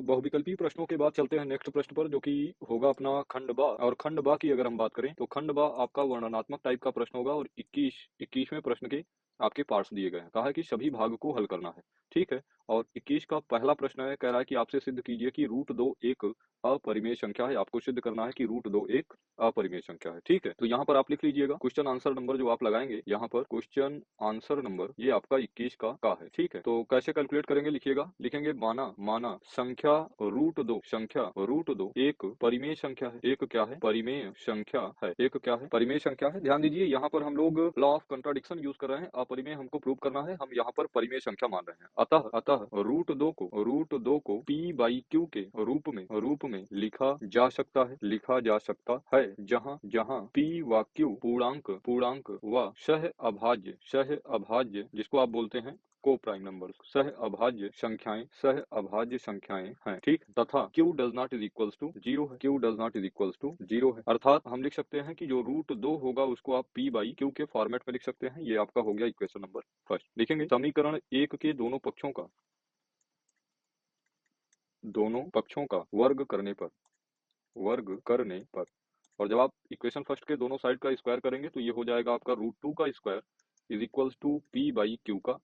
बहुविकल्पी प्रश्नों के बाद चलते हैं नेक्स्ट प्रश्न पर, जो कि होगा अपना खंड बा। और खंड बा की अगर हम बात करें तो खंड बा आपका वर्णनात्मक टाइप का प्रश्न होगा और 21वें प्रश्न के आपके पार्ट्स दिए गए हैं। कहा है कि सभी भाग को हल करना है, ठीक है। और 21 का पहला प्रश्न है, कह रहा है कि आपसे सिद्ध कीजिए कि रूट 2 एक अपरिमेय संख्या है। आपको सिद्ध करना है कि रूट 2 एक अपरिमेय संख्या है, ठीक है। तो यहाँ पर आप लिख लीजिएगा क्वेश्चन आंसर नंबर जो आप लगाएंगे यहाँ पर, क्वेश्चन आंसर नंबर ये आपका 21 का है, ठीक है। तो कैसे कैलकुलेट करेंगे, लिखिएगा। लिखेंगे माना माना संख्या रूट दो एक परिमेय संख्या है। एक क्या है? परिमेय संख्या है। एक क्या है? परिमेय संख्या है। ध्यान दीजिए यहाँ पर हम लोग लॉ ऑफ कंट्राडिक्शन यूज कर रहे हैं। अपरिमेय हमको प्रूव करना है, हम यहाँ पर परिमेय संख्या मान रहे हैं। अतः रूट दो को p/q के रूप में लिखा जा सकता है जहाँ p व q पूर्णांक व सह अभाज्य जिसको आप बोलते हैं को प्राइम नंबर, सह अभाज्य संख्याएं हैं, ठीक। तथा q does not is equals to zero है। अर्थात हम लिख सकते हैं कि जो रूट 2 होगा उसको आप p/q के फॉर्मेट में लिख सकते हैं। ये आपका हो गया इक्वेशन नंबर फर्स्ट। लिखेंगे समीकरण 1 के दोनों पक्षों का वर्ग करने पर और जब आप इक्वेशन फर्स्ट के दोनों साइड का स्क्वायर करेंगे तो ये हो जाएगा आपका रूट 2 का square is equals to p/q का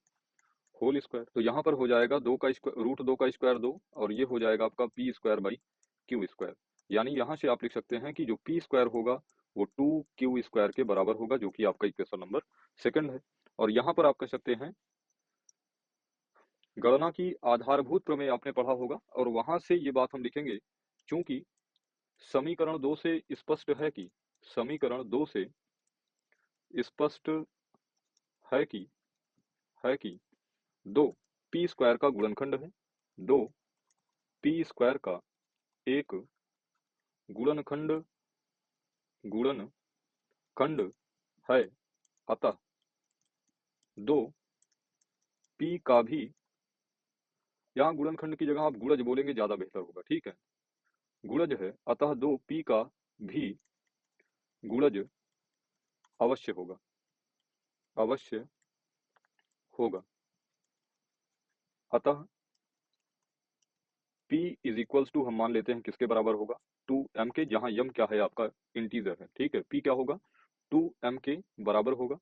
होल स्क्वायर। तो यहाँ पर हो जाएगा रूट 2 का स्क्वायर 2 और ये हो जाएगा आपका p²/q²। यानी यहाँ से आप लिख सकते हैं कि जो p² होगा वो 2q² के बराबर होगा, जो कि आपका इक्वेशन नंबर सेकंड है। और यहाँ पर आप कह सकते हैं गणना की आधारभूत प्रमेय आपने पढ़ा होगा और वहां से ये बात हम लिखेंगे, क्योंकि समीकरण 2 से स्पष्ट है कि दो p² का गुणनखंड है। दो p² का एक गुणनखंड है। अतः दो p का भी, यहाँ गुणनखंड की जगह आप गुणज बोलेंगे ज्यादा बेहतर होगा, ठीक है। गुणज है, अतः दो p का भी गुणज अवश्य होगा। अतः p इज इक्वल्स टू हम मान लेते हैं किसके बराबर होगा, 2m के, जहां m क्या है आपका इंटीजर है, ठीक है। p क्या होगा, 2m के बराबर होगा।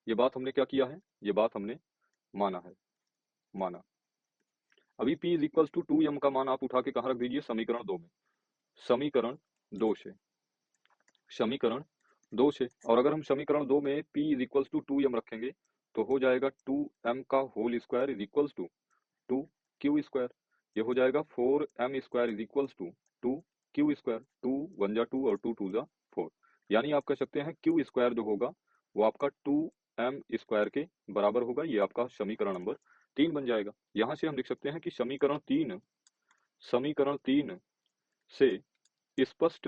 ये बात हमने क्या किया है, ये बात हमने माना। अभी p is equals to 2m का मान आप उठा के कहाँ रख दीजिए, समीकरण 2 में। समीकरण 2 से और अगर हम समीकरण 2 में p is equals to 2m रखेंगे तो हो जाएगा 2m का whole square is equals to 2q²। ये हो जाएगा 4m² is equals to 2q²। 2 1 जा 2 और 2 2 जा 4। यानी आप कह सकते हैं q² जो होगा वो आपका 2m² के बराबर होगा। ये आपका समीकरण नंबर 3 बन जाएगा। यहाँ से हम लिख सकते हैं कि समीकरण 3 से स्पष्ट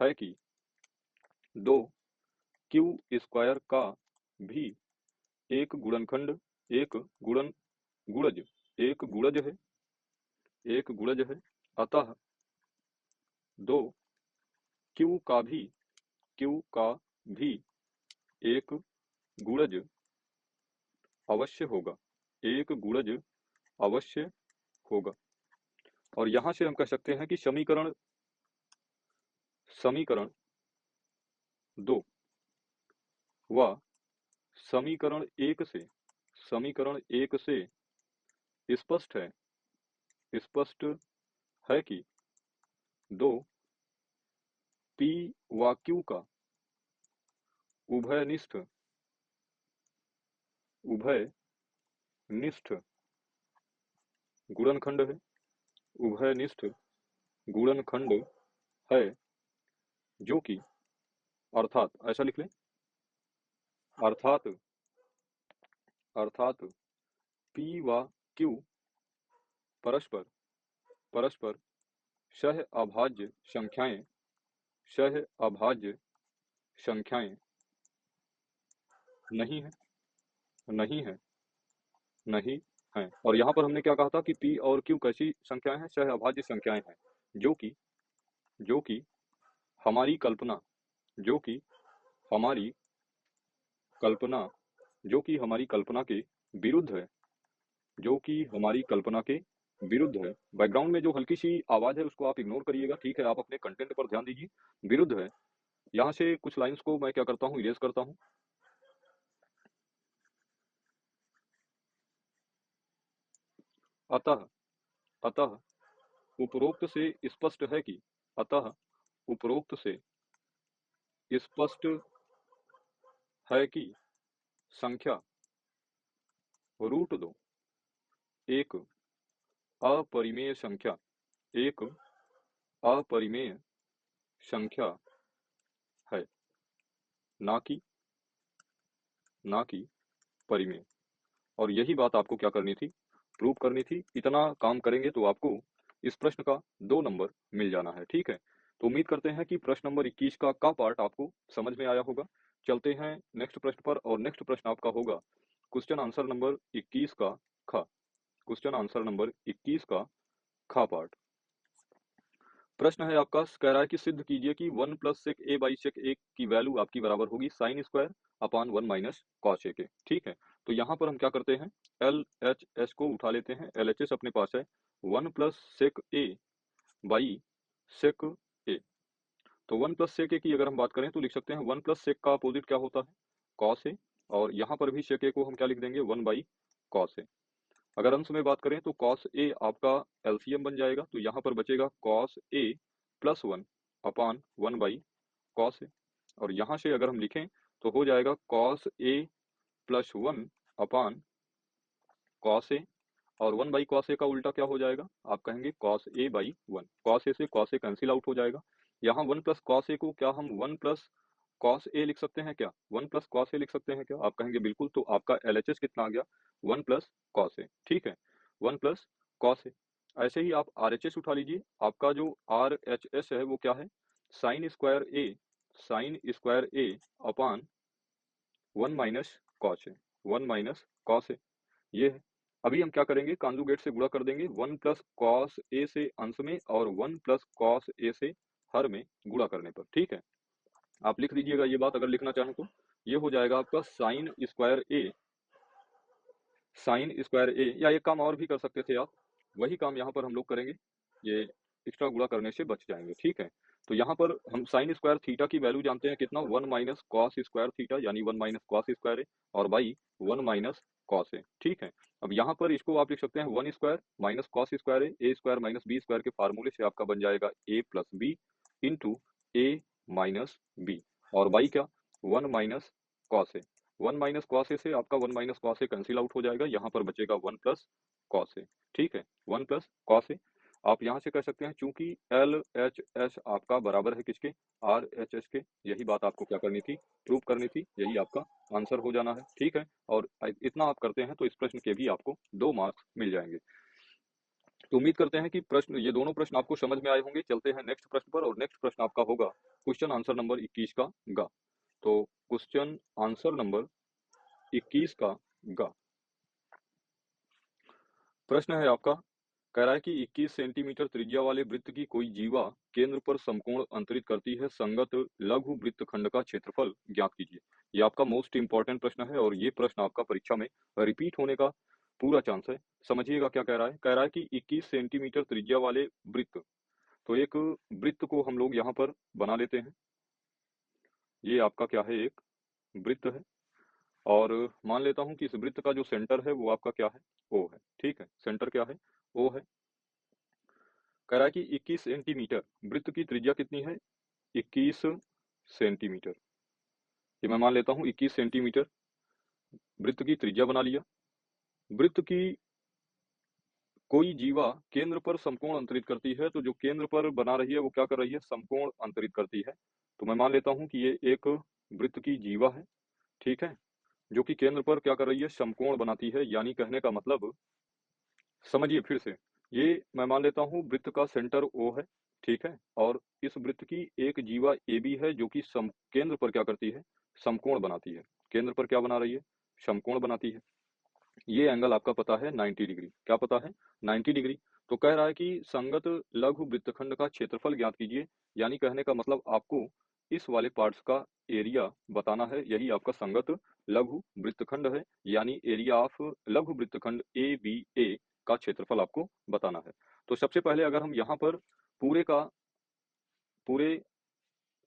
है कि दो q² का भी एक गुणज है। अतः दो q का भी एक गुणज अवश्य होगा। और यहाँ से हम कह सकते हैं कि समीकरण 2 व समीकरण 1 से स्पष्ट है कि दो p व q का उभयनिष्ठ गुणनखंड है। जो कि अर्थात ऐसा लिख लें, अर्थात p व q परस्पर सह अभाज्य संख्याएं नहीं है। और यहाँ पर हमने क्या कहा था कि p और q कैसी संख्याएं हैं, सह अभाज्य संख्याएं हैं, जो कि हमारी कल्पना के विरुद्ध है। विरुद्ध है। बैकग्राउंड में जो हल्की सी आवाज है उसको आप इग्नोर करिएगा, ठीक है? आप अपने कंटेंट पर ध्यान दीजिए। विरुद्ध है। यहाँ से कुछ लाइन्स को मैं क्या करता हूँ, इरेज करता हूँ। अतः अतः उपरोक्त से स्पष्ट है कि अतः उपरोक्त से स्पष्ट है कि संख्या √2 एक अपरिमेय संख्या, एक अपरिमेय संख्या है, ना कि परिमेय। और यही बात आपको क्या करनी थी, प्रूव करनी थी। इतना काम करेंगे तो आपको इस प्रश्न का 2 नंबर मिल जाना है, ठीक है? तो उम्मीद करते हैं कि प्रश्न नंबर 21 का पार्ट आपको समझ में आया होगा। चलते हैं नेक्स्ट प्रश्न पर, और नेक्स्ट प्रश्न आपका होगा क्वेश्चन आंसर नंबर 21 का ख। क्वेश्चन आंसर नंबर 21 का ख पार्ट। प्रश्न है आपका, कह रहा है कि सिद्ध कीजिए कि 1 plus sec A by sec ए की वैल्यू आपकी बराबर होगी sine square upon 1 minus cos A के, ठीक है? तो यहाँ पर हम क्या करते हैं, एल एच एस को उठा लेते हैं। एल एच एस अपने पास है 1 plus sec A by sec ए। तो 1 प्लस सेक ए की अगर हम बात करें तो लिख सकते हैं 1 प्लस सेक का अपोजिट क्या होता है, कॉस ए। और यहाँ पर भी सेक ए को हम क्या लिख देंगे, 1 बाई कॉस ए। अगर अंश में बात करें तो कॉस ए आपका एलसीएम बन जाएगा, तो यहाँ पर बचेगा cos A plus 1 upon 1 by cos A. और यहाँ से अगर हम लिखें तो हो जाएगा cos A plus 1 upon cos A. और 1 बाई कॉस ए का उल्टा क्या हो जाएगा, आप कहेंगे cos A by 1। Cos A से कॉस ए कैंसिल आउट हो जाएगा। यहाँ 1 प्लस कॉस ए को क्या हम 1 प्लस कॉस ए लिख सकते हैं क्या, 1 प्लस कॉस ए लिख सकते हैं क्या, आप कहेंगे बिल्कुल। तो आपका एलएचएस कितना आ गया, 1 प्लस कॉस ए, ठीक है? 1 प्लस कॉस ए। ऐसे ही आप आरएचएस उठा लीजिए। आपका जो आरएचएस है वो क्या है, साइन स्क्वायर ए अपॉन 1 माइनस कॉस ए, 1 माइनस कॉस ए, ये है। अभी हम क्या करेंगे, कॉन्जुगेट से गुणा कर देंगे 1 प्लस कॉस ए से अंश में और 1 प्लस कॉस ए से हर में गुणा करने पर, ठीक है? आप लिख दीजिएगा ये बात अगर लिखना चाहें तो। ये हो जाएगा आपका साइन स्क्वायर ए, या एक काम और भी कर सकते थे आप, वही काम यहाँ पर हम लोग करेंगे, ये एक्स्ट्रा गुणा करने से बच जाएंगे, ठीक है? तो यहाँ पर हम साइन स्क्वायर थीटा की वैल्यू जानते हैं कितना, 1 माइनस कॉस स्क्वायर थीटा, यानी 1 माइनस कॉस स्क्वायर ए और बाई 1 माइनस कॉस ए, ठीक है? अब यहाँ पर इसको आप लिख सकते हैं 1 स्क्वायर माइनस कॉस स्क्वायर ए स्क्वायर माइनस बी स्क्वायर के फार्मूले से आपका बन जाएगा ए प्लस बी इंटू ए माइनस बी, और बाई क्या, 1 माइनस कॉस ए। 1 माइनस कॉस ए से आपका 1 माइनस कॉस ए कैंसिल आउट हो जाएगा, यहाँ पर बचेगा 1 प्लस कॉस ए, ठीक है? 1 प्लस कॉस ए। आप यहाँ से कह सकते हैं चूंकि एल एच एस आपका बराबर है किसके, आर एच एस के। यही बात आपको क्या करनी थी, प्रूव करनी थी। यही आपका आंसर हो जाना है, ठीक है? और इतना आप करते हैं तो इस प्रश्न के भी आपको 2 मार्क्स मिल जाएंगे। तो उम्मीद करते हैं कि प्रश्न, ये दोनों प्रश्न आपको समझ में आए होंगे। चलते हैं नेक्स्ट प्रश्न पर, और नेक्स्ट प्रश्न आपका होगा क्वेश्चन आंसर नंबर 21 का ग। तो क्वेश्चन आंसर नंबर 21 का ग प्रश्न है आपका, कह रहा है कि 21 सेंटीमीटर त्रिज्या वाले वृत्त की कोई जीवा केंद्र पर समकोण अंतरित करती है, संगत लघु वृत्तखंड का क्षेत्रफल ज्ञात कीजिए। ये आपका मोस्ट इंपॉर्टेंट प्रश्न है, और ये प्रश्न आपका परीक्षा में रिपीट होने का पूरा चांस है। समझिएगा क्या कह रहा है, कह रहा है कि 21 सेंटीमीटर त्रिज्या वाले वृत्त, तो एक वृत्त को हम लोग यहाँ पर बना लेते हैं। ये आपका क्या है, एक वृत्त है, और मान लेता हूं कि इस वृत्त का जो सेंटर है वो आपका क्या है, ओ है, ठीक है? सेंटर क्या है, ओ है। कह रहा है कि 21 सेंटीमीटर, वृत्त की त्रिज्या कितनी है, 21 सेंटीमीटर। ये मैं मान लेता हूं 21 सेंटीमीटर वृत्त की त्रिज्या बना लिया। वृत्त की कोई जीवा केंद्र पर समकोण अंतरित करती है, तो जो केंद्र पर बना रही है वो क्या कर रही है, समकोण अंतरित करती है। तो मैं मान लेता हूं कि ये एक वृत्त की जीवा है, ठीक है? जो कि केंद्र पर क्या कर रही है, समकोण बनाती है। यानी कहने का मतलब, समझिए फिर से, ये मैं मान लेता हूँ वृत्त का सेंटर ओ है, ठीक है? और इस वृत्त की एक जीवा ए बी है, जो कि सम केंद्र पर क्या करती है, समकोण बनाती है। केंद्र पर क्या बना रही है, समकोण बनाती है। ये एंगल आपका पता है 90 डिग्री, क्या पता है, 90 डिग्री। तो कह रहा है कि संगत लघु वृत्तखंड का क्षेत्रफल ज्ञात कीजिए। यानी कहने का मतलब आपको इस वाले पार्ट्स का एरिया बताना है। यही आपका संगत लघु वृत्तखंड है, यानी एरिया ऑफ लघु वृत्तखंड ए बी ए का क्षेत्रफल आपको बताना है। तो सबसे पहले अगर हम यहाँ पर पूरे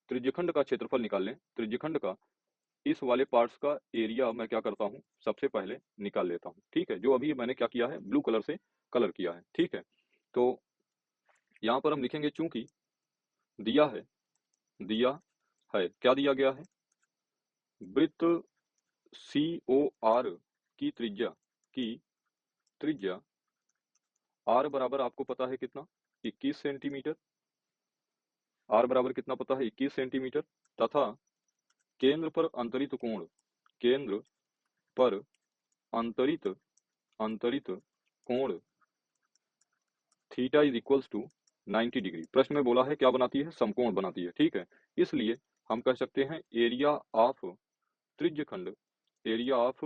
त्रिज्यखंड का क्षेत्रफल निकाल लें, त्रिज्यखंड का इस वाले पार्ट्स का एरिया मैं क्या करता हूँ, सबसे पहले निकाल लेता हूँ, ठीक है। जो अभी मैंने क्या किया है, ब्लू कलर से कलर किया है, ठीक है। तो यहाँ पर हम लिखेंगे चूंकि दिया है, क्या दिया गया है, वृत्त सी ओ आर की त्रिज्या आर बराबर आपको पता है कितना, 21 सेंटीमीटर। आर बराबर कितना पता है, 21 सेंटीमीटर। तथा केंद्र पर अंतरित कोण, केंद्र पर अंतरित अंतरित कोण theta is equals to 90 degree. प्रश्न में बोला है क्या बनाती है, समकोण बनाती है, ठीक है। इसलिए हम कह सकते हैं एरिया ऑफ त्रिज्यखंड, एरिया ऑफ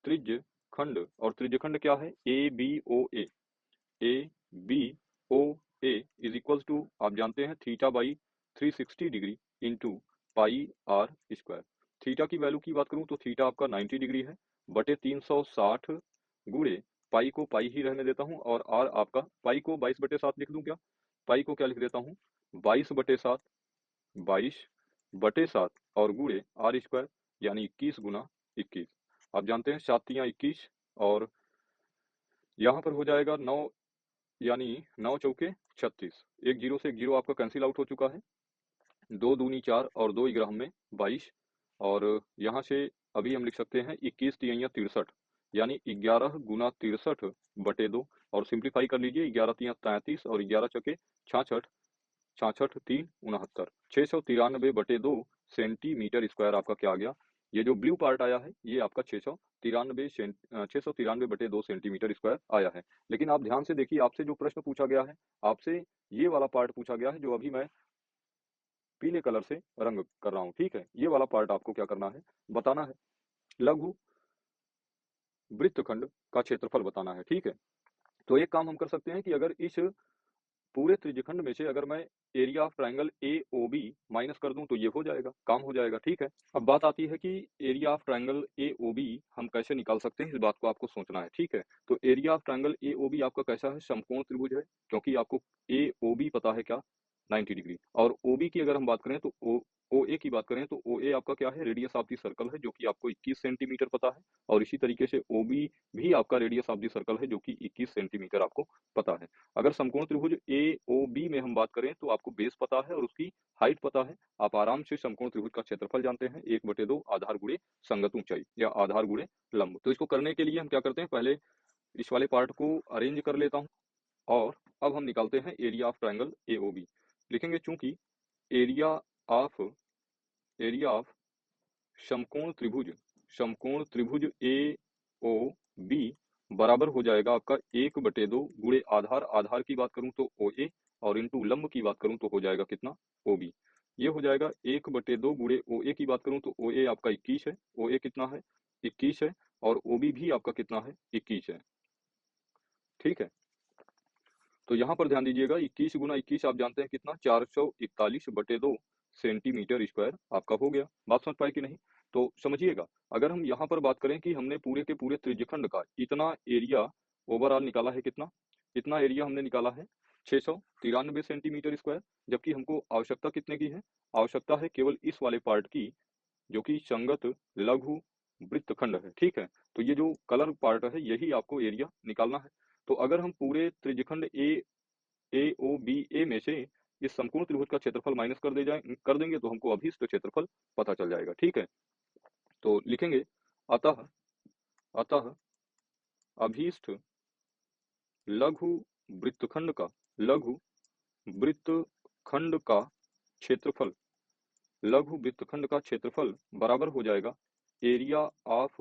त्रिज्यखंड, और त्रिज्यखंड क्या है, A B O A is equals to, आप जानते हैं, theta by 360 degree into pi R square. Theta की वैल्यू की बात करूं तो थीटा आपका 90 डिग्री है, बटे 360 गुणे पाई को पाई ही रहने देता हूं, और आर आपका, पाई को 22/7 लिख दूं क्या, पाई को क्या लिख देता हूं, 22/7, 22/7 और गुणे आर स्क्वायर, यानी 21 गुना 21। आप जानते हैं 7 तियां 21, और यहाँ पर हो जाएगा 9, यानी 9 चौके 36, एक जीरो से एक जीरो आपका कैंसिल आउट हो चुका है, 2 दूनी 4 और 2 ग्राम में 22, और यहाँ से अभी हम लिख सकते हैं 21 तियां 63, यानी 11 गुना 63/2, और सिंप्लीफाई कर लीजिए, 11 तियां 33 और 11 चौके 66, 66 3 69, 693/2 सेंटीमीटर स्क्वायर आपका क्या आ गया। ये जो ब्लू पार्ट आया है ये आपका 693/2 सेंटीमीटर स्क्वायर आया है। लेकिन आप ध्यान से देखिए, आपसे जो प्रश्न पूछा गया है, आपसे ये वाला पार्ट पूछा गया है जो अभी मैं पीले कलर से रंग कर रहा हूँ, ठीक है। ये वाला पार्ट आपको क्या करना है, बताना है, लघु वृत्तखंड का क्षेत्रफल बताना है, ठीक है। तो एक काम हम कर सकते हैं कि अगर इस पूरे त्रिज्यखंड में से अगर मैं area of triangle A O B minus कर दूं तो ये हो जाएगा, काम हो जाएगा, ठीक है। अब बात आती है कि area of triangle A O B हम कैसे निकाल सकते हैं, इस बात को आपको सोचना है, ठीक है। तो area of triangle A O B आपका कैसा है, समकोण त्रिभुज है, क्योंकि आपको ए ओ बी पता है क्या, 90 डिग्री। और ओ बी की अगर हम बात करें तो ओ ए की बात करें तो ओ ए आपका क्या है, रेडियस ऑफ द सर्कल है, जो कि आपको 21 सेंटीमीटर पता है। और इसी तरीके से ओ बी भी आपका रेडियस ऑफ द सर्कल है, जो कि 21 सेंटीमीटर आपको पता है। अगर समकोण त्रिभुज ए ओ बी में हम बात करें तो आपको बेस पता है और उसकी हाइट पता है, आप आराम से समकोण त्रिभुज का क्षेत्रफल जानते हैं, 1/2 आधार गुणे संगत ऊंचाई या आधार गुणे लंब। तो इसको करने के लिए हम क्या करते हैं, पहले इस वाले पार्ट को अरेंज कर लेता हूं, और अब हम निकालते हैं area of triangle A O B. लिखेंगे चूंकि एरिया ऑफ एरिया ऑफ समकोण त्रिभुज ए ओ बी बराबर हो जाएगा आपका 1/2 गुणे आधार, आधार की बात करूं तो ओ ए, और इंटू लंब की बात करूं तो हो जाएगा कितना, ओ बी। ये हो जाएगा 1/2 गुणे ओ ए की बात करूं तो ओ ए आपका 21 है, ओ ए कितना है, 21 है, और ओ बी भी आपका कितना है, 21 है, ठीक है। तो यहाँ पर ध्यान दीजिएगा, 21 गुना 21 आप जानते हैं कितना, 441/2 सेंटीमीटर स्क्वायर आपका हो गया। बात समझ पाए कि नहीं, तो समझिएगा, अगर हम यहाँ पर बात करें कि हमने पूरे के पूरे त्रिज्यखंड का इतना एरिया ओवरऑल निकाला है, कितना, इतना एरिया हमने निकाला है 693 सेंटीमीटर स्क्वायर, जबकि हमको आवश्यकता कितने की है, आवश्यकता है केवल इस वाले पार्ट की, जो कि संगत लघु वृत्तखंड है, ठीक है। तो ये जो कलर पार्ट है यही आपको एरिया निकालना है। तो अगर हम पूरे त्रिज्यखंड ए ओ बी ए में से इस समकोण त्रिभुज का क्षेत्रफल माइनस कर देंगे तो हमको अभीष्ट क्षेत्रफल पता चल जाएगा, ठीक है। तो लिखेंगे अतः अतः अभीष्ट लघु लघु वृत्तखंड का क्षेत्रफल, लघु वृत्तखंड का क्षेत्रफल बराबर हो जाएगा एरिया ऑफ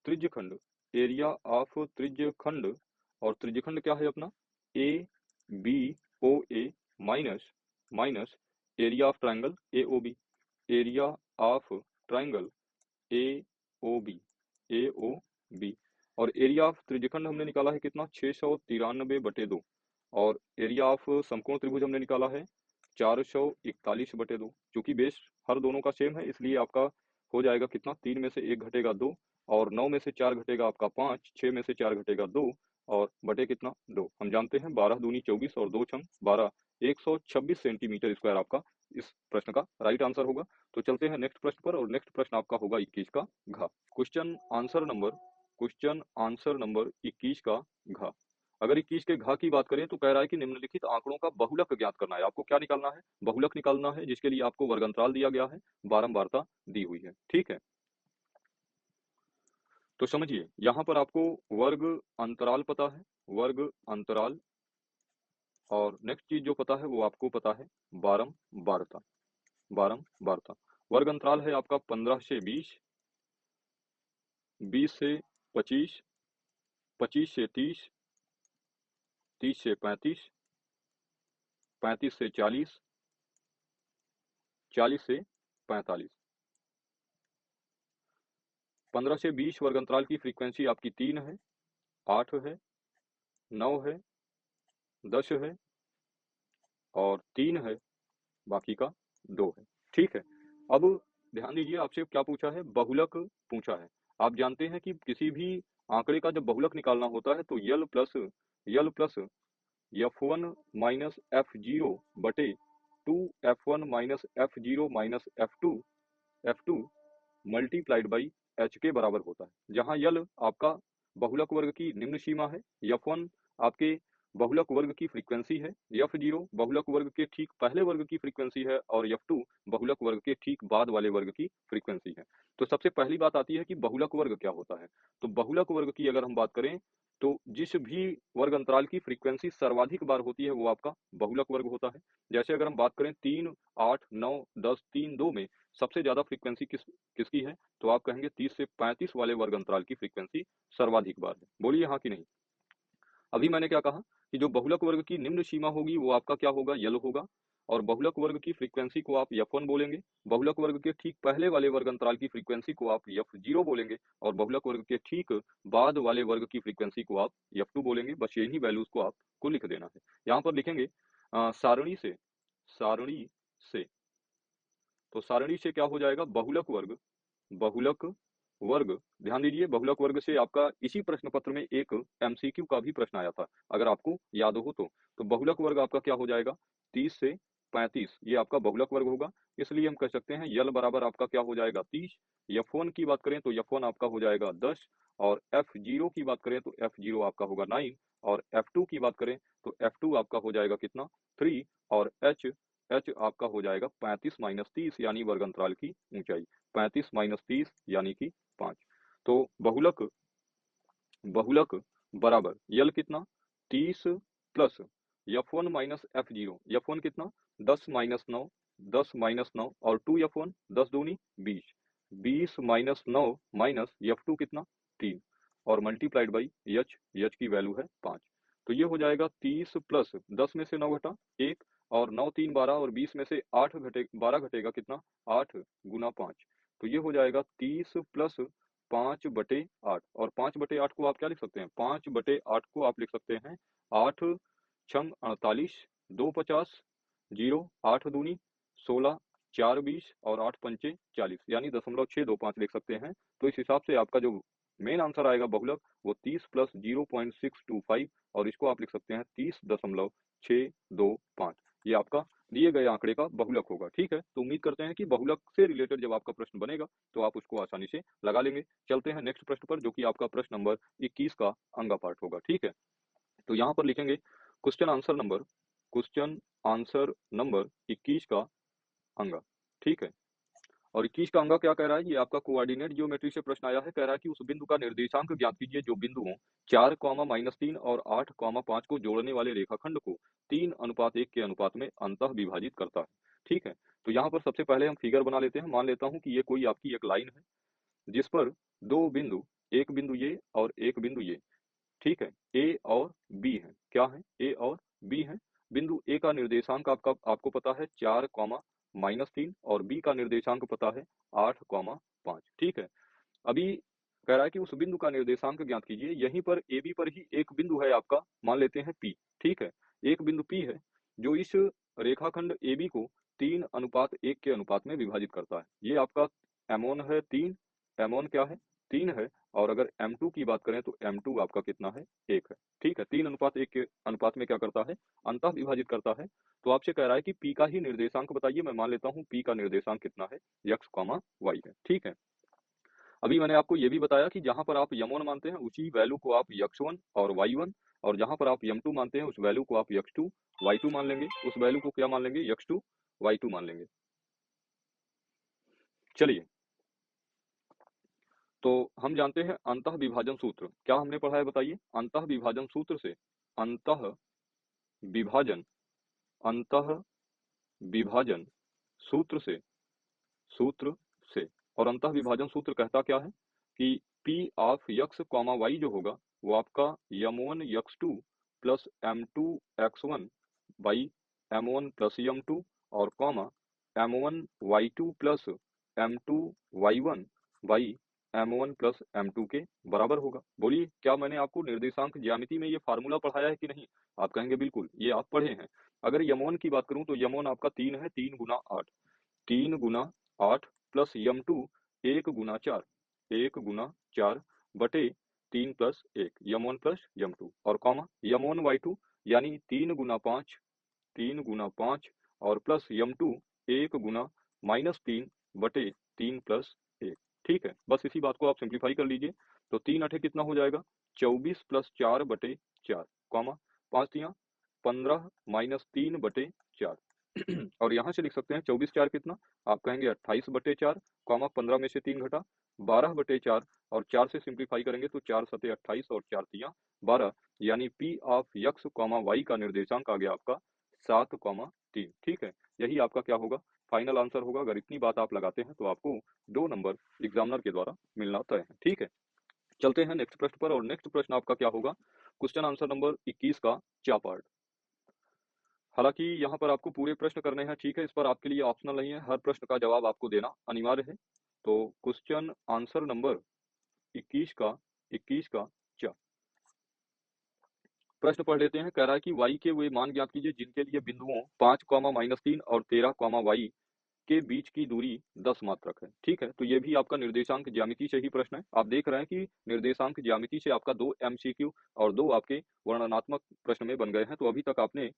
त्रिज्यखंड, एरिया ऑफ त्रिज्यखंड, और त्रिज्यखंड क्या है अपना, A B O A minus minus area of triangle A O B, area of triangle A O B, A O B. और एरिया ऑफ त्रिज्यखंड हमने निकाला है कितना, 693/2, और एरिया ऑफ समकोण त्रिभुज हमने निकाला है 441/2। चूंकि बेस हर दोनों का सेम है, इसलिए आपका हो जाएगा कितना, 3 में से 1 घटेगा 2, और 9 में से 4 घटेगा आपका 5, 6 में से 4 घटेगा 2, और बटे कितना 2। हम जानते हैं 12 दूनी 24 और 2 छंग 12, 126 सेंटीमीटर स्क्वायर आपका इस प्रश्न का राइट आंसर होगा। तो चलते हैं नेक्स्ट प्रश्न पर, और नेक्स्ट प्रश्न आपका होगा 21 का घ। क्वेश्चन आंसर नंबर 21 का घ। अगर 21 के घ की बात करें तो कह रहा है कि निम्नलिखित आंकड़ों का बहुलक ज्ञात करना है। आपको क्या निकालना है? बहुलक निकालना है, जिसके लिए आपको वर्ग अंतराल दिया गया है, बारंबारता दी हुई है। ठीक है, तो समझिए यहाँ पर आपको वर्ग अंतराल पता है, वर्ग अंतराल, और नेक्स्ट चीज जो पता है वो आपको पता है बारंबारता। बारंबारता वर्ग अंतराल है आपका 15 से 20, 20 से 25, 25 से 30, 30 से 35, 35 से 40, 40 से 45। 15 से 20 वर्ग अंतराल की फ्रीक्वेंसी आपकी 3 है, 8 है, 9 है, 10 है और 3 है, बाकी का 2 है। ठीक है, अब ध्यान दीजिए आपसे क्या पूछा है? बहुलक पूछा है। आप जानते हैं कि किसी भी आंकड़े का जब बहुलक निकालना होता है तो यल प्लस F1 माइनस F0 बटे 2 F1 minus F0 minus F2 multiplied by H के बराबर होता है, जहां यल आपका बहुलक वर्ग की निम्न सीमा है, F1 आपके बहुलक वर्ग की फ्रीक्वेंसी है, F0 बहुलक वर्ग के ठीक पहले वर्ग की फ्रीक्वेंसी है और F2 बहुलक वर्ग के ठीक बाद वाले वर्ग की फ्रीक्वेंसी है। तो सबसे पहली बात आती है कि बहुलक वर्ग क्या होता है। तो बहुलक वर्ग की अगर हम बात करें तो जिस भी वर्ग अंतराल की फ्रीक्वेंसी सर्वाधिक बार होती है वो आपका बहुलक वर्ग होता है। जैसे अगर हम बात करें 3, 8, 9, 10, 3, 2 में सबसे ज्यादा फ्रीक्वेंसी किसकी है? तो आप कहेंगे 30 से 35 वाले वर्ग अंतराल की फ्रीक्वेंसी सर्वाधिक बार है। बोलिए हाँ कि नहीं? अभी मैंने क्या कहा कि जो बहुलक वर्ग की निम्न सीमा होगी वो आपका क्या होगा? यल होगा। और बहुलक वर्ग की फ्रीक्वेंसी को आप F1 बोलेंगे। बहुलक वर्ग के ठीक पहले वाले वर्ग अंतराल की फ्रीक्वेंसी को आप F0 बोलेंगे और बहुलक वर्ग के ठीक बाद वाले वर्ग की फ्रीक्वेंसी को आप F2 बोलेंगे। बस यही वैल्यूज को आपको लिख देना है। यहाँ पर लिखेंगे सारणी से तो सारणी से क्या हो जाएगा? बहुलक वर्ग। ध्यान दीजिए बहुलक वर्ग से आपका इसी प्रश्न पत्र में एक MCQ का भी प्रश्न आया था, अगर आपको याद हो तो बहुलक वर्ग आपका क्या हो जाएगा? 30 से 35 ये आपका बहुलक वर्ग होगा। इसलिए हम कह सकते हैं यल बराबर आपका क्या हो जाएगा? 30। F1 की बात करें तो F1 आपका हो जाएगा 10 और F0 की बात करें तो F0 आपका होगा 9 और F2 की बात करें तो F2 आपका हो जाएगा कितना? 3 और H आपका हो जाएगा 35 माइनस 30 यानी वर्ग अंतराल की ऊंचाई 35 माइनस 30 यानी कि 5। तो बहुलक बराबर यल कितना? 30 plus F1 minus F0। F1 कितना? 10 माइनस 9, 10 माइनस 9 और 2 F1 10 दूनी 20, 20 माइनस 9 माइनस F2 कितना? 3 और मल्टीप्लाइड बाई H की वैल्यू है 5। तो ये हो जाएगा 30 प्लस 10 में से 9 घटा 1 और 9 3 12 और 20 में से 8 घटे 12 घटेगा कितना? 8 गुना 5। तो ये हो जाएगा 30 प्लस 5/8 और 5/8 को आप क्या लिख सकते हैं? 5/8 को आप लिख सकते हैं 8 छंग 48, 2 50, 0 8 दूनी 16, 4 20 और 8 पंचे 40 यानी 0.625 लिख सकते हैं। तो इस हिसाब से आपका जो मेन आंसर आएगा बहुलक वो 30 प्लस 0.625 और इसको आप लिख सकते हैं 30.625। ये आपका दिए गए आंकड़े का बहुलक होगा। ठीक है, तो उम्मीद करते हैं कि बहुलक से रिलेटेड जब आपका प्रश्न बनेगा तो आप उसको आसानी से लगा लेंगे। चलते हैं नेक्स्ट प्रश्न पर, जो कि आपका प्रश्न नंबर 21 का अंगा पार्ट होगा। ठीक है, तो यहाँ पर लिखेंगे क्वेश्चन आंसर नंबर 21 का अंगा। ठीक है, और 21 का अंगा क्या कह रहा है? ये आपका कोऑर्डिनेट ज्योमेट्री से प्रश्न आया है। कह रहा है कि उस बिंदु का निर्देशांक ज्ञात कीजिए जो बिंदुओं 4, -3 और 8, 5 को जोड़ने वाले रेखाखंड को 3:1 के अनुपात में अंतः विभाजित करता है। ठीक है, तो यहाँ पर सबसे पहले हम फिगर बना लेते हैं। मान लेता हूँ कि ये कोई आपकी एक लाइन है जिस पर दो बिंदु, एक बिंदु ये और एक बिंदु ये, ठीक है, ए और बी है। क्या है? ए और बी है। बिंदु ए का निर्देशांक आपको पता है 4, -3 और बी का निर्देशांक पता है 8, 5। ठीक है, अभी कह रहा है कि उस बिंदु का निर्देशांक ज्ञात कीजिए। यहीं पर ए बी पर ही एक बिंदु है आपका, मान लेते हैं पी। ठीक है, एक बिंदु पी है जो इस रेखाखंड ए बी को 3:1 के अनुपात में विभाजित करता है। ये आपका एमोन है 3, एमोन क्या है? 3 है और अगर m2 की बात करें तो m2 आपका कितना है, 1 है। ठीक है, 3:1 के अनुपात में क्या करता है, अंतः विभाजित करता है। तो आपसे कह रहा है कि p का ही निर्देशांक बताइए। मैं मान लेता हूँ p का निर्देशांक कितना है, x, y है। ठीक है, अभी मैंने आपको ये भी बताया कि जहां पर आप m1 मानते हैं उसी वैल्यू को आप x1 और y1, और जहां पर आप m2 मानते हैं उस वैल्यू को आप x2 y2 मान लेंगे। उस वैल्यू को क्या मान लेंगे, x2 y2 मान लेंगे। चलिए, तो हम जानते हैं अंतः विभाजन सूत्र। क्या हमने पढ़ा है बताइए, अंतः विभाजन सूत्र से, अंतः विभाजन, अंतः विभाजन सूत्र से, सूत्र से। और अंतः विभाजन सूत्र कहता क्या है कि p ऑफ x, y जो होगा वो आपका m1 x2 plus m2 x1 by m1 plus m2 और comma m1 y2 plus m2 y1 by m1 plus m2 के बराबर होगा। बोलिए, क्या मैंने आपको निर्देशांक ज्यामिति में ये फार्मूला पढ़ाया है कि नहीं? आप कहेंगे बिल्कुल, ये आप पढ़े हैं। अगर m1 की बात करूं तो m1 आपका 3 है, 3 गुना 8, 3 गुना 8 प्लस m2 1 गुना 4, 1 गुना 4 बटे 3 प्लस 1, m1 प्लस m2 और कॉमा m1 y2 यानी 3 गुना 5, 3 गुना 5 और प्लस m2 1 गुना माइनस 3 बटे 3 प्लस 1। ठीक है, बस इसी बात को आप सिंप्लीफाई कर लीजिए। तो 3 अठे कितना हो जाएगा, 24 प्लस 4 बटे 4, कॉमा 5 तियां 15 माइनस 3 बटे 4 और यहाँ से लिख सकते हैं 24 4 कितना, आप कहेंगे 28 बटे 4, कॉमा 15 में से 3 घटा 12 बटे 4 और 4 से सिंप्लीफाई करेंगे तो 4 सते 28 और 4 तियां 12, यानी p ऑफ x, y का निर्देशांक आ गया आपका 7,3। ठीक है, यही आपका क्या होगा, फाइनल आंसर होगा। अगर इतनी बात आप लगाते हैं तो आपको 2 नंबर एग्जामिनर के द्वारा मिलना तय है। ठीक है, चलते हैं नेक्स्ट प्रश्न पर। और नेक्स्ट प्रश्न आपका क्या होगा, क्वेश्चन आंसर नंबर 21 का चा पार्ट। हालांकि यहाँ पर आपको पूरे प्रश्न करने हैं। ठीक है, इस पर आपके लिए ऑप्शनल नहीं है, हर प्रश्न का जवाब आपको देना अनिवार्य है। तो क्वेश्चन आंसर नंबर 21 का चा प्रश्न पढ़ लेते हैं। कह रहा है कि y के वे मान ज्ञात कीजिए जिनके लिए बिंदुओं 5, -3 और 13, y के बीच की दूरी 10 मात्रक है। ठीक है, तो ये भी आपका निर्देशांक ज्यामिति से ही प्रश्न है। आप देख रहे हैं कि निर्देशांक ज्यामिति से आपका 2 MCQ और 2 आपके वर्णनात्मक प्रश्न में बन गए हैं। तो अभी तक आपने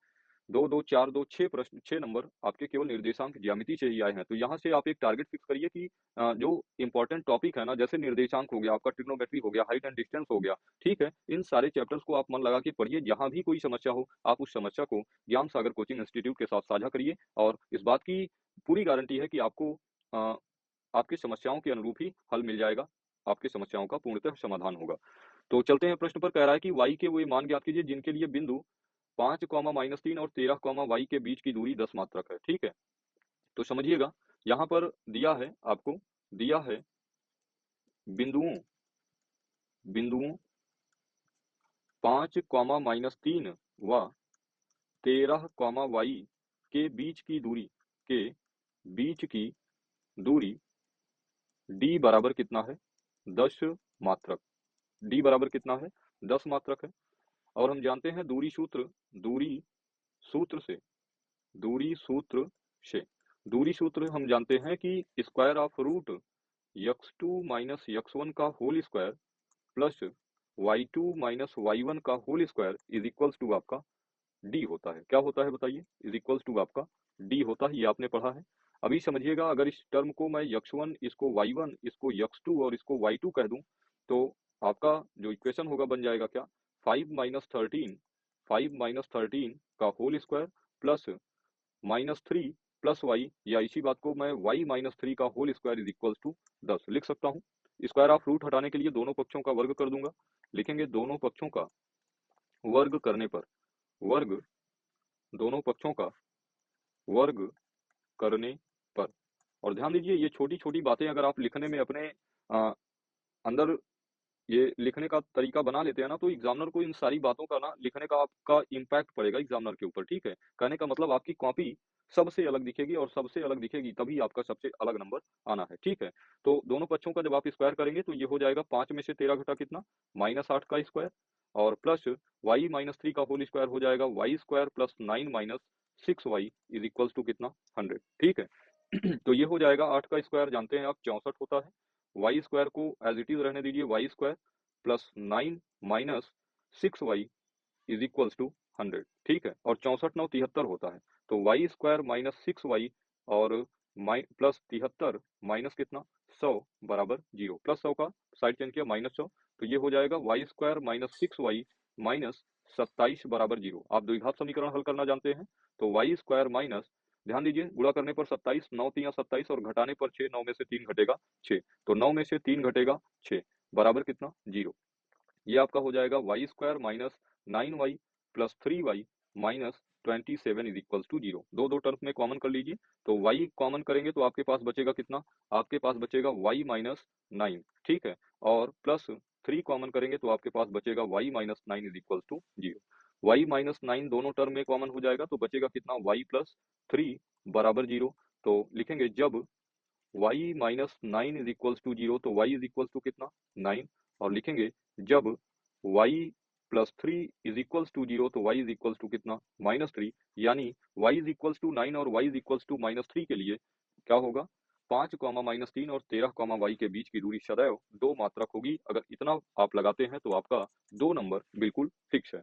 2 2 4 2 6 प्रश्न, 6 नंबर आपके केवल निर्देशांक ज्यामिति से ही आए हैं। तो यहाँ से आप एक टारगेट फिक्स करिए कि जो इंपॉर्टेंट टॉपिक है ना, जैसे निर्देशांक हो गया, आपका ट्रिग्नोमेट्री हो गया, हाइट एंड डिस्टेंस हो गया, ठीक है, इन सारे चैप्टर्स को आप मन लगा के पढ़िए। जहां भी कोई समस्या हो आप उस समस्या को ज्ञान सागर कोचिंग इंस्टीट्यूट के साथ साझा करिए, और इस बात की पूरी गारंटी है कि आपको आपकी समस्याओं के अनुरूप ही हल मिल जाएगा, आपकी समस्याओं का पूर्णतः समाधान होगा। तो चलते हैं प्रश्न पर। कह रहा है कि y के वे मान ज्ञात कीजिए जिनके लिए बिंदु 5, -3 और 13, y के बीच की दूरी 10 मात्रक है। ठीक है, तो समझिएगा, यहाँ पर दिया है, आपको दिया है बिंदुओं बिंदुओं 5, -3 व 13, y के बीच की दूरी d बराबर कितना है, 10 मात्रक। d बराबर कितना है, 10 मात्रक है। और हम जानते हैं दूरी सूत्र से दूरी सूत्र से दूरी सूत्र हम जानते हैं कि square of root x2 minus x1 का whole square plus y2 minus y1 का whole square is equals to आपका d होता है। क्या होता है बताइए, इज इक्वल्स टू आपका d होता है। ये आपने पढ़ा है। अभी समझिएगा, अगर इस टर्म को मैं x1, इसको y1, इसको x2 और इसको y2 कह दूं तो आपका जो इक्वेशन होगा बन जाएगा क्या, 5 - 13 का whole square plus -3 plus y, या इसी बात को मैं y-3 का whole square is equal to 10 लिख सकता हूँ। स्क्वायर ऑफ रूट हटाने के लिए दोनों पक्षों का वर्ग कर दूंगा। लिखेंगे दोनों पक्षों का वर्ग करने पर, वर्ग दोनों पक्षों का वर्ग करने पर। और ध्यान दीजिए, ये छोटी छोटी बातें अगर आप लिखने में अपने अंदर ये लिखने का तरीका बना लेते हैं ना, तो एग्जामिनर को इन सारी बातों का ना लिखने का आपका इम्पैक्ट पड़ेगा एग्जामिनर के ऊपर। ठीक है, कहने का मतलब आपकी कॉपी सबसे अलग दिखेगी, और सबसे अलग दिखेगी तभी आपका सबसे अलग नंबर आना है। ठीक है, तो दोनों पक्षों का जब आप स्क्वायर करेंगे तो ये हो जाएगा 5 में से 13 घटा कितना, -8 का स्क्वायर, और प्लस y-3 का होल स्क्वायर हो जाएगा y square plus 9 minus 6y is equals to कितना, 100। ठीक है तो ये हो जाएगा 8 का स्क्वायर जानते हैं आप 64 होता है, वाई स्क्वायर को एज इट इज रहने दीजिए, y square plus 9 minus 6y is equals to 100, ठीक है। और 64 9 73 होता है, तो वाई स्क्वायर माइनस 6y और प्लस 73 माइनस कितना 100 बराबर 0, प्लस 100 का साइड चेंज किया माइनस 100, तो ये हो जाएगा y square minus 6y minus 27 बराबर 0। आप द्विघात समीकरण हल करना जानते हैं, तो वाई स्क्वायर माइनस, ध्यान दीजिए गुणा करने पर 27, 9 3 27 और घटाने पर 6, 9 में से 3 घटेगा 6, तो 9 में से 3 घटेगा 6 बराबर कितना 0। ये आपका हो जाएगा y square minus 9y plus 3y minus 27 is equals to 0। दो दो टर्म्स में कॉमन कर लीजिए, तो y कॉमन करेंगे तो आपके पास बचेगा कितना, आपके पास बचेगा y माइनस 9, ठीक है। और प्लस 3 कॉमन करेंगे तो आपके पास बचेगा y minus 9 is equals to 0। Y minus 9 दोनों टर्म में कॉमन हो जाएगा, तो बचेगा कितना y प्लस 3 बराबर 0। तो लिखेंगे जब y minus 9 is equals to 0, तो y इज इक्वल्स टू कितना 9, और लिखेंगे जब y plus 3 is equals to 0, तो y इज इक्वल्स टू कितना माइनस 3, यानी y इज इक्वल्स टू 9 और y is equals to minus 3 के लिए क्या होगा, 5 कॉमा माइनस 3 और 13 कॉमा y के बीच की दूरी सदैव 2 मात्रक होगी। अगर इतना आप लगाते हैं तो आपका 2 नंबर बिल्कुल फिक्स है।